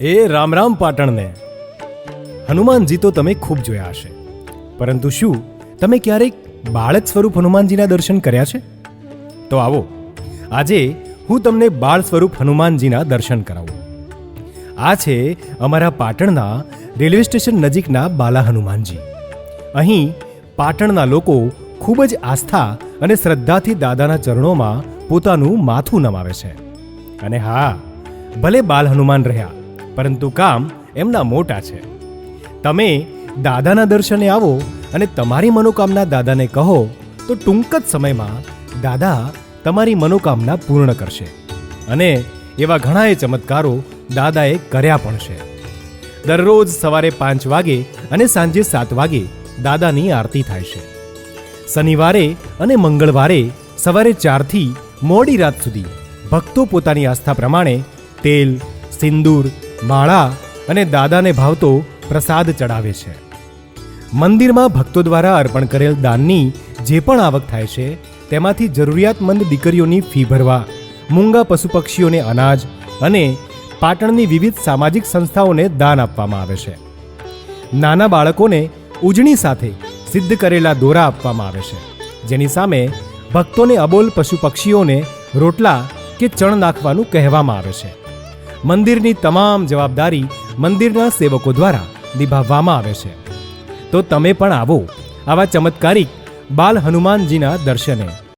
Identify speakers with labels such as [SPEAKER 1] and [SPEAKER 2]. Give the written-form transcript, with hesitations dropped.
[SPEAKER 1] એ રામ રામ પાટણને. હનુમાનજી તો તમે ખૂબ જોયા હશે, પરંતુ શું તમે ક્યારેક બાળક સ્વરૂપ હનુમાનજીના દર્શન કર્યા છે? તો આવો, આજે હું તમને બાળ સ્વરૂપ હનુમાનજીના દર્શન કરાવું. આ છે અમારા પાટણના રેલવે સ્ટેશન નજીકના બાલા હનુમાનજી. અહીં પાટણના લોકો ખૂબ જ આસ્થા અને શ્રદ્ધાથી દાદાના ચરણોમાં પોતાનું માથું નમાવે છે. અને હા, ભલે બાલ હનુમાન રહ્યા, પરંતુ કામ એમના મોટા છે. તમે દાદાના દર્શને આવો અને તમારી મનોકામના દાદાને કહો તો ટૂંક જ સમયમાં દાદા તમારી મનોકામના પૂર્ણ કરશે. અને એવા ઘણાએ ચમત્કારો દાદાએ કર્યા પણ છે. દરરોજ સવારે 5 વાગે અને સાંજે 7 વાગે દાદાની આરતી થાય છે. શનિવારે અને મંગળવારે સવારે 4 થી મોડી રાત સુધી ભક્તો પોતાની આસ્થા પ્રમાણે તેલ, સિંદૂર, માળા અને દાદાને ભાવતો પ્રસાદ ચડાવે છે. મંદિરમાં ભક્તો દ્વારા અર્પણ કરેલ દાનની જે પણ આવક થાય છે તેમાંથી જરૂરિયાતમંદ દીકરીઓની ફી ભરવા, મૂંગા પશુ પક્ષીઓને અનાજ અને પાટણની વિવિધ સામાજિક સંસ્થાઓને દાન આપવામાં આવે છે. નાના બાળકોને ઉજણી સાથે સિદ્ધ કરેલા દોરા આપવામાં આવે છે, જેની સામે ભક્તોને અબોલ પશુ પક્ષીઓને રોટલા કે ચણ નાખવાનું કહેવામાં આવે છે. મંદિરની તમામ જવાબદારી મંદિરના સેવકો દ્વારા નિભાવવામાં આવે છે. તો તમે પણ આવો આવા ચમત્કારિક બાલ હનુમાનજીના દર્શને.